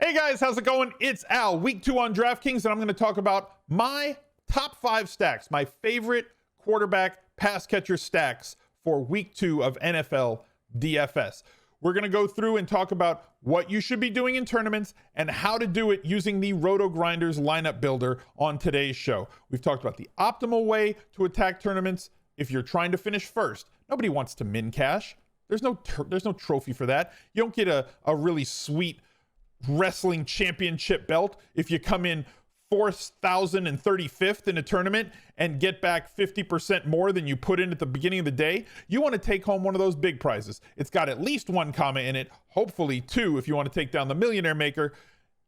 Hey guys, how's it going? It's Al, week 2 on Draftkings, and I'm going to talk about my top 5 stacks, my favorite quarterback pass catcher stacks for week 2 of NFL DFS. We're going to go through and talk about what you should be doing in tournaments and how to do it using the Rotogrinders lineup builder on today's show. We've talked about the optimal way to attack tournaments if you're trying to finish first. Nobody wants to min cash. There's no trophy for that. You don't get a really sweet wrestling championship belt if you come in 4,035th in a tournament and get back 50% more than you put in at the beginning of the day. You want to take home one of those big prizes. It's got at least 1 comma in it, hopefully 2 if you want to take down the millionaire maker,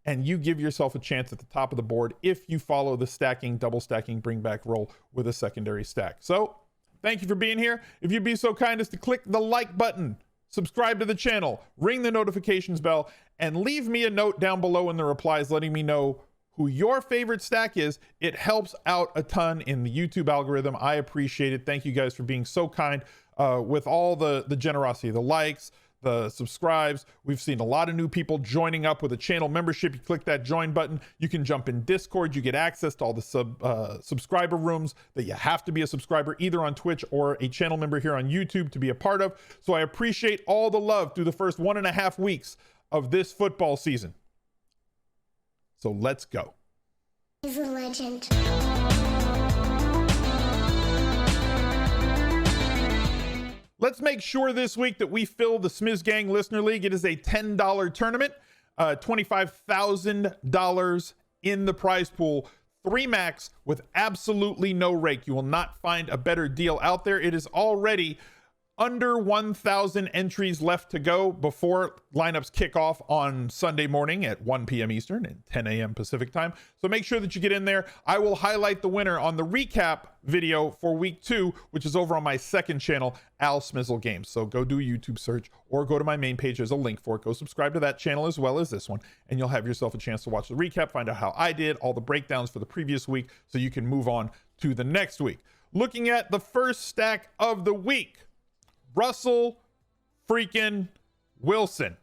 and you give yourself a chance at the top of the board if you follow the stacking, double stacking, bring back roll with a secondary stack. So thank you for being here. If you'd be so kind as to click the like button, subscribe to the channel, ring the notifications bell, and leave me a note down below in the replies letting me know who your favorite stack is. It helps out a ton in the YouTube algorithm. I appreciate it. Thank you guys for being so kind with all the generosity, the likes, the subscribes. We've seen a lot of new people joining up with a channel membership. You click that join button, you can jump in Discord. You get access to all the subscriber rooms that you have to be a subscriber either on Twitch or a channel member here on YouTube to be a part of. So I appreciate all the love through the first 1.5 weeks of this football season. So let's go. He's a legend. Let's make sure this week that we fill the smizgang listener league. It is a $10 tournament, $25,000 in the prize pool, 3 max with absolutely no rake. You will not find a better deal out there. It is already under 1,000 entries left to go before lineups kick off on Sunday morning at 1 p.m. Eastern and 10 a.m. Pacific time. So make sure that you get in there. I will highlight the winner on the recap video for week 2, which is over on my second channel, Al Smizzle Games. So go do a YouTube search or go to my main page. There's a link for it. Go subscribe to that channel as well as this one, and you'll have yourself a chance to watch the recap, find out how I did, all the breakdowns for the previous week, so you can move on to the next week. Looking at the first stack of the week, Russell freaking Wilson.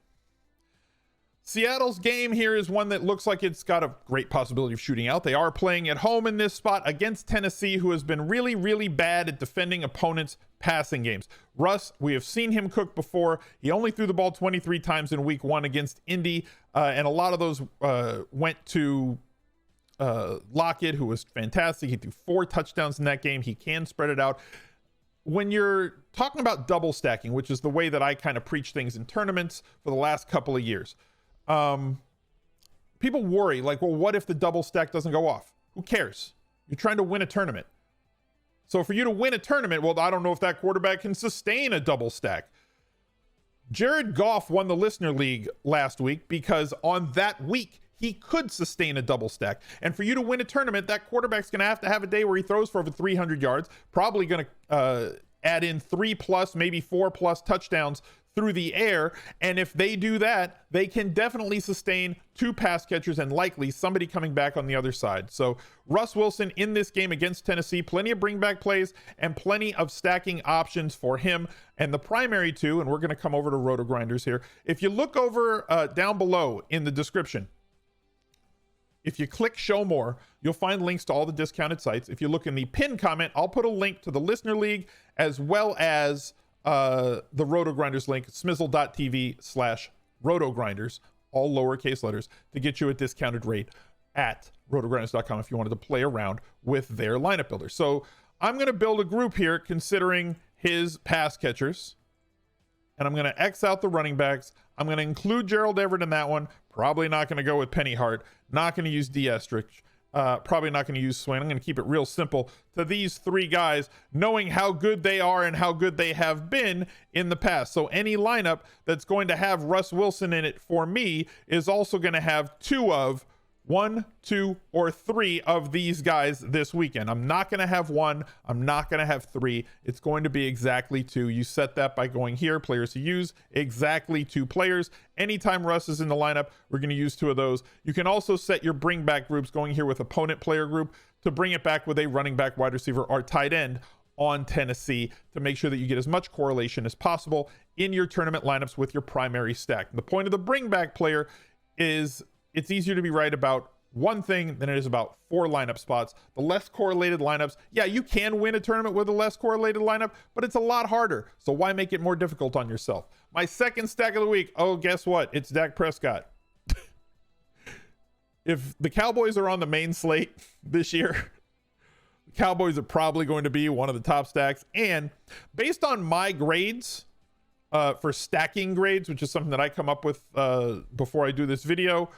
Seattle's game here is one that looks like it's got a great possibility of shooting out. They are playing at home in this spot against Tennessee, who has been really, really bad at defending opponents' passing games. Russ, we have seen him cook before. He only threw the ball 23 times in week 1 against Indy, and a lot of those went to Lockett, who was fantastic. He threw 4 touchdowns in that game. He can spread it out. When you're talking about double stacking, which is the way that I kind of preach things in tournaments for the last couple of years, people worry like, well, what if the double stack doesn't go off? Who cares? You're trying to win a tournament. So for you to win a tournament, well, I don't know if that quarterback can sustain a double stack. Jared Goff won the listener league last week because on that week, he could sustain a double stack. And for you to win a tournament, that quarterback's going to have a day where he throws for over 300 yards, probably going to add in 3+, maybe 4+ touchdowns through the air. And if they do that, they can definitely sustain 2 pass catchers and likely somebody coming back on the other side. So Russ Wilson in this game against Tennessee, plenty of bring back plays and plenty of stacking options for him. And the primary 2, and we're going to come over to Rotogrinders here. If you look over down below in the description, if you click show more, you'll find links to all the discounted sites. If you look in the pinned comment, I'll put a link to the listener league as well as the Rotogrinders link, smizzle.tv/Rotogrinders, all lowercase letters, to get you a discounted rate at rotogrinders.com if you wanted to play around with their lineup builder. So I'm going to build a group here considering his pass catchers, and I'm going to X out the running backs. I'm going to include Gerald Everett in that one. Probably not going to go with Penny Hart. Not going to use D'Estrich. Probably not going to use Swain. I'm going to keep it real simple to these 3 guys, knowing how good they are and how good they have been in the past. So any lineup that's going to have Russ Wilson in it for me is also going to have 2 of 1, 2, or 3 of these guys this weekend. I'm not going to have 1. I'm not going to have 3. It's going to be exactly 2. You set that by going here, players to use, exactly 2 players. Anytime Russ is in the lineup, we're going to use 2 of those. You can also set your bring back groups going here with opponent player group to bring it back with a running back, wide receiver, or tight end on Tennessee to make sure that you get as much correlation as possible in your tournament lineups with your primary stack. The point of the bring back player is it's easier to be right about one thing than it is about 4 lineup spots. The less correlated lineups, yeah, you can win a tournament with a less correlated lineup, but it's a lot harder. So why make it more difficult on yourself? My second stack of the week. Oh, guess what? It's Dak Prescott. If the Cowboys are on the main slate this year, the Cowboys are probably going to be one of the top stacks. And based on my grades, for stacking grades, which is something that I come up with before I do this video,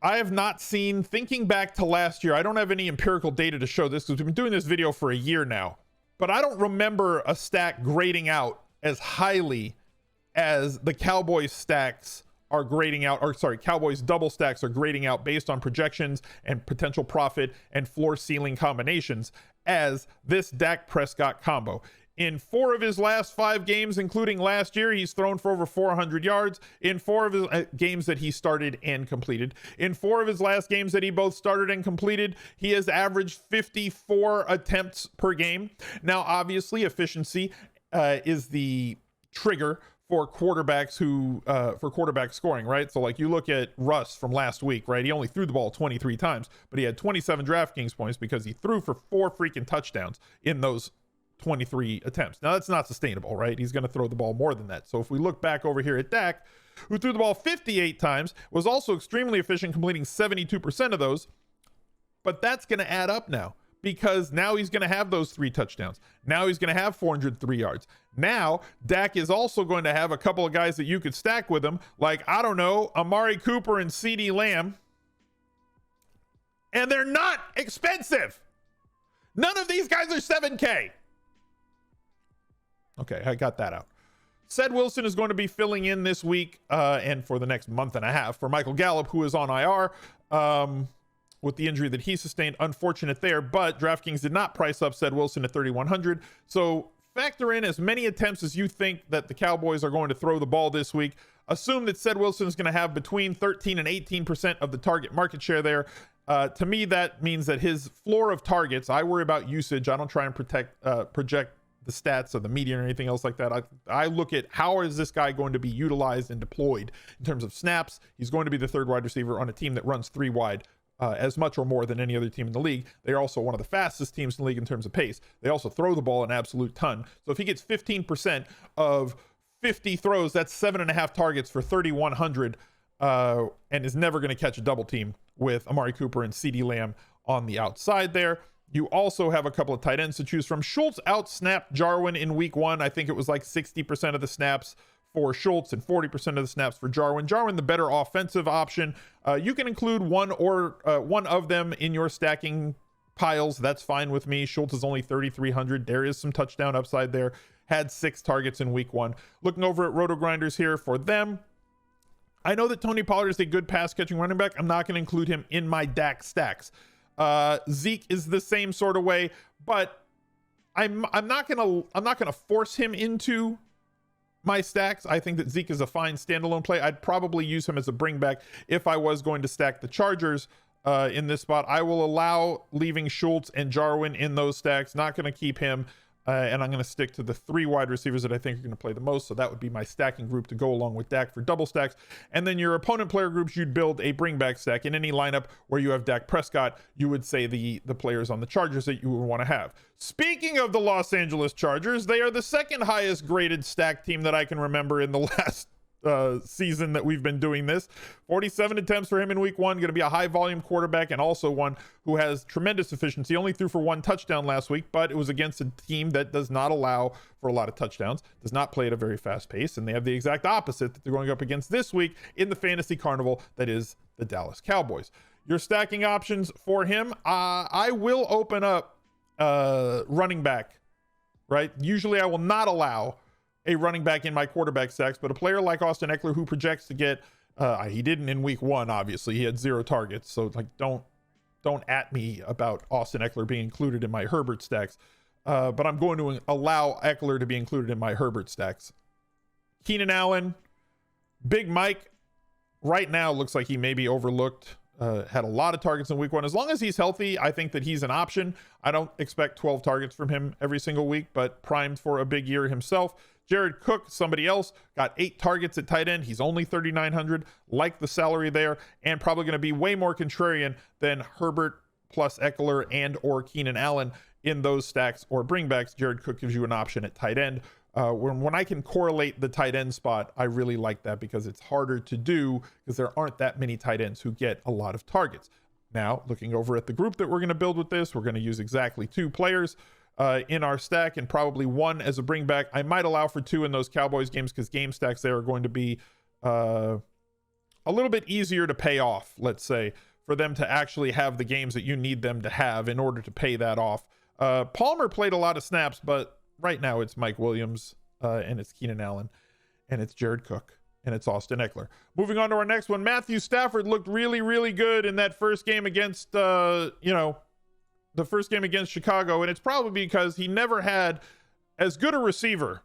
I have not seen, thinking back to last year, I don't have any empirical data to show this because we've been doing this video for a year now, but I don't remember a stack grading out as highly as the Cowboys stacks are grading out, or sorry, Cowboys double stacks are grading out based on projections and potential profit and floor ceiling combinations as this Dak Prescott combo. In 4 of his last 5 games, including last year, he's thrown for over 400 yards. In 4 of his games that he started and completed. In 4 of his last games that he both started and completed, he has averaged 54 attempts per game. Now, obviously, efficiency is the trigger for quarterbacks for quarterback scoring, right? So like you look at Russ from last week, right? He only threw the ball 23 times, but he had 27 DraftKings points because he threw for 4 freaking touchdowns in those 23 attempts. Now that's not sustainable, right? He's going to throw the ball more than that. So if we look back over here at Dak, who threw the ball 58 times, was also extremely efficient, completing 72% of those, but that's going to add up now because now he's going to have those 3 touchdowns. Now he's going to have 403 yards. Now Dak is also going to have a couple of guys that you could stack with him, like, I don't know, Amari Cooper and CeeDee Lamb, and they're not expensive. None of these guys are 7K. Okay, I got that out. Ced Wilson is going to be filling in this week and for the next month and a half for Michael Gallup, who is on IR with the injury that he sustained. Unfortunate there, but DraftKings did not price up Ced Wilson at 3,100. So factor in as many attempts as you think that the Cowboys are going to throw the ball this week. Assume that Ced Wilson is going to have between 13 and 18% of the target market share there. To me, that means that his floor of targets, I worry about usage. I don't try and project the stats of the median or anything else like that. I look at how is this guy going to be utilized and deployed in terms of snaps. He's going to be the 3rd wide receiver on a team that runs 3 wide as much or more than any other team in the league. They are also one of the fastest teams in the league in terms of pace. They also throw the ball an absolute ton. So if he gets 15% of 50 throws, that's 7.5 targets for 3,100 and is never going to catch a double team with Amari Cooper and CeeDee Lamb on the outside there. You also have a couple of tight ends to choose from. Schultz out-snapped Jarwin in week 1. I think it was like 60% of the snaps for Schultz and 40% of the snaps for Jarwin. Jarwin, the better offensive option. You can include one of them in your stacking piles. That's fine with me. Schultz is only 3,300. There is some touchdown upside there. Had 6 targets in week 1. Looking over at Rotogrinders here for them. I know that Tony Pollard is a good pass-catching running back. I'm not going to include him in my Dak stacks. Zeke is the same sort of way, but I'm not gonna force him into my stacks. I think that Zeke is a fine standalone play. I'd probably use him as a bring back if I was going to stack the Chargers in this spot. I will allow leaving Schultz and Jarwin in those stacks. Not going to keep him. And I'm going to stick to the 3 wide receivers that I think are going to play the most. So that would be my stacking group to go along with Dak for double stacks. And then your opponent player groups, you'd build a bring back stack. In any lineup where you have Dak Prescott, you would say the players on the Chargers that you would want to have. Speaking of the Los Angeles Chargers, they are the 2nd highest graded stack team that I can remember in the last season that we've been doing this. 47 attempts for him in week 1. Going to be a high volume quarterback and also one who has tremendous efficiency. Only threw for 1 touchdown last week, but it was against a team that does not allow for a lot of touchdowns, does not play at a very fast pace, and they have the exact opposite that they're going up against this week in the fantasy carnival that is the Dallas Cowboys. Your stacking options for him, I will open up running back, right? Usually I will not allow a running back in my quarterback stacks, but a player like Austin Ekeler who projects to get he didn't in week 1, obviously he had 0 targets, so like don't at me about Austin Ekeler being included in my Herbert stacks, but I'm going to allow Ekeler to be included in my Herbert stacks. Keenan Allen, Big Mike right now looks like he may be overlooked had a lot of targets in week 1. As long as he's healthy, I think that he's an option. I don't expect 12 targets from him every single week, but primed for a big year himself. Jared Cook, somebody else, got 8 targets at tight end. He's only 3,900. Like the salary there, and probably going to be way more contrarian than Herbert plus Ekeler and or Keenan Allen in those stacks or bringbacks. Jared Cook gives you an option at tight end. When I can correlate the tight end spot, I really like that because it's harder to do because there aren't that many tight ends who get a lot of targets. Now, looking over at the group that we're going to build with this, we're going to use exactly 2 players in our stack and probably 1 as a bringback. I might allow for 2 in those Cowboys games because game stacks there are going to be a little bit easier to pay off, let's say, for them to actually have the games that you need them to have in order to pay that off. Palmer played a lot of snaps, but right now it's Mike Williams and it's Keenan Allen and it's Jared Cook and it's Austin Ekeler. Moving on to our next one, Matthew Stafford looked really, really good in that first game against, the first game against Chicago, and it's probably because he never had as good a receiver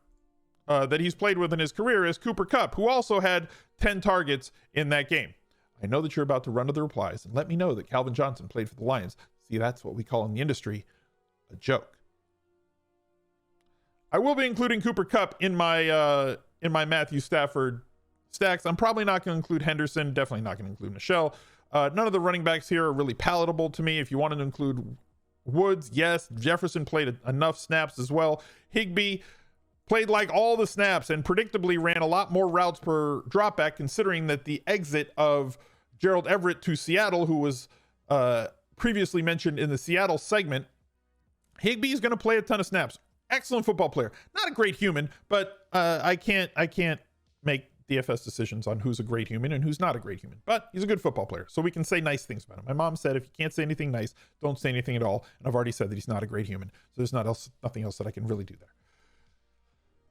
that he's played with in his career as Cooper Kupp, who also had 10 targets in that game. I know that you're about to run to the replies and let me know that Calvin Johnson played for the Lions. See, that's what we call in the industry a joke. I will be including Cooper Kupp in my Matthew Stafford stacks. I'm probably not going to include Henderson, definitely not going to include Michelle. None of the running backs here are really palatable to me. If you wanted to include Woods, yes. Jefferson played enough snaps as well. Higbee played like all the snaps and predictably ran a lot more routes per dropback, considering that the exit of Gerald Everett to Seattle, who was previously mentioned in the Seattle segment. Higbee is going to play a ton of snaps. Excellent football player. Not a great human, but I can't make DFS decisions on who's a great human and who's not a great human, but he's a good football player, so we can say nice things about him. My mom said if you can't say anything nice, don't say anything at all, and I've already said that he's not a great human, so there's nothing else that I can really do there.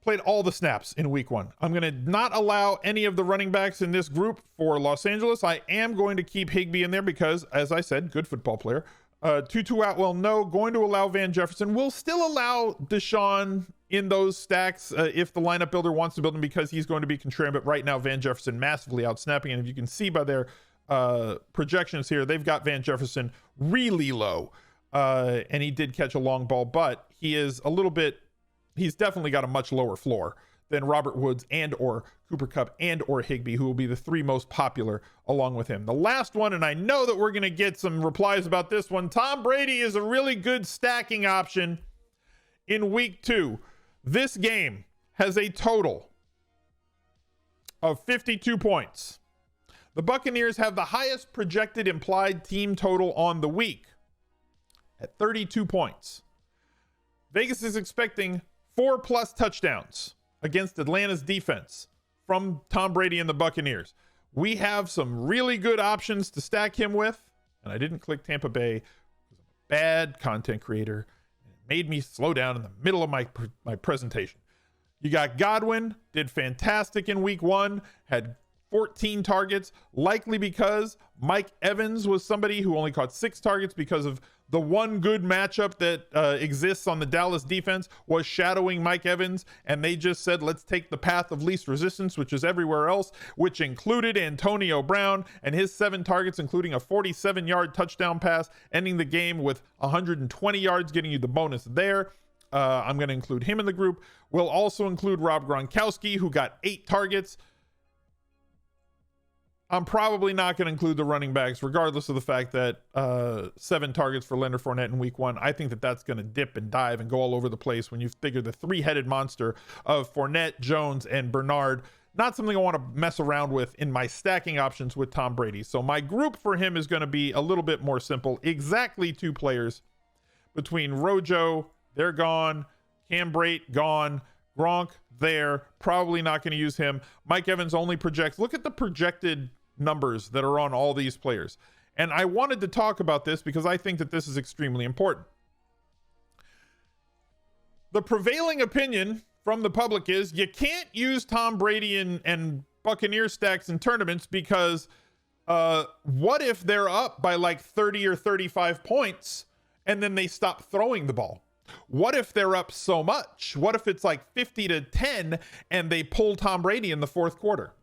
Played all the snaps in week 1. I'm going to not allow any of the running backs in this group for Los Angeles. I am going to keep Higbee in there because, as I said, good football player. Tutu Atwell, no. Going to allow Van Jefferson. We'll still allow Deshaun in those stacks if the lineup builder wants to build him because he's going to be contrarian. But right now, Van Jefferson massively out snapping. And if you can see by their projections here, they've got Van Jefferson really low. And he did catch a long ball, but he is he's definitely got a much lower floor than Robert Woods and or Cooper Kupp and or Higbee, who will be the 3 most popular along with him. The last one, and I know that we're going to get some replies about this one, Tom Brady is a really good stacking option in week 2. This game has a total of 52 points. The Buccaneers have the highest projected implied team total on the week at 32 points. Vegas is expecting 4+ touchdowns against Atlanta's defense from Tom Brady and the Buccaneers. We have some really good options to stack him with, and I didn't click Tampa Bay because I'm a bad content creator. It made me slow down in the middle of my presentation. You got Godwin, did fantastic in week 1, had 14 targets, likely because Mike Evans was somebody who only caught 6 targets because of the one good matchup that exists on the Dallas defense was shadowing Mike Evans, and they just said, let's take the path of least resistance, which is everywhere else, which included Antonio Brown and his 7 targets, including a 47-yard touchdown pass, ending the game with 120 yards, getting you the bonus there. I'm going to include him in the group. We'll also include Rob Gronkowski, who got 8 targets. I'm probably not going to include the running backs, regardless of the fact that 7 targets for Leonard Fournette in week 1. I think that that's going to dip and dive and go all over the place when you figure the 3-headed monster of Fournette, Jones, and Bernard. Not something I want to mess around with in my stacking options with Tom Brady. So my group for him is going to be a little bit more simple. Exactly 2 players between Rojo, they're gone, Cam Brate, gone, Gronk, there, probably not going to use him. Mike Evans only projects, look at the projected numbers that are on all these players. And I wanted to talk about this because I think that this is extremely important. The prevailing opinion from the public is you can't use Tom Brady and Buccaneer stacks in tournaments because what if they're up by like 30 or 35 points and then they stop throwing the ball? What if they're up so much? What if it's like 50-10 and they pull Tom Brady in the 4th quarter?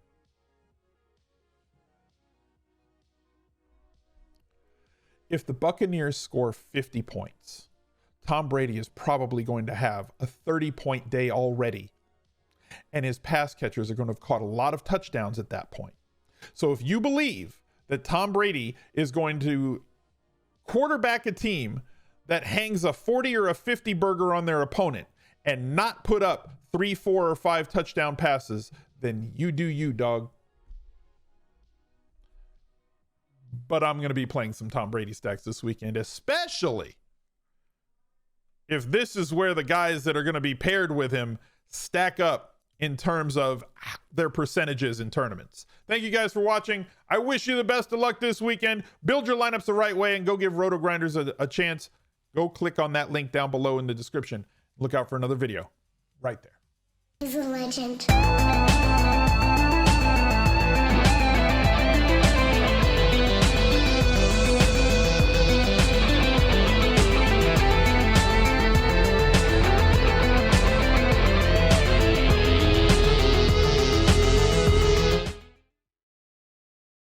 If the Buccaneers score 50 points, Tom Brady is probably going to have a 30-point day already. And his pass catchers are going to have caught a lot of touchdowns at that point. So if you believe that Tom Brady is going to quarterback a team that hangs a 40 or a 50 burger on their opponent and not put up 3, 4, or 5 touchdown passes, then you do you, dog. But I'm going to be playing some Tom Brady stacks this weekend, especially if this is where the guys that are going to be paired with him stack up in terms of their percentages in tournaments. Thank you guys for watching. I wish you the best of luck this weekend. Build your lineups the right way and go give Rotogrinders a chance. Go click on that link down below in the description. Look out for another video right there. He's a legend.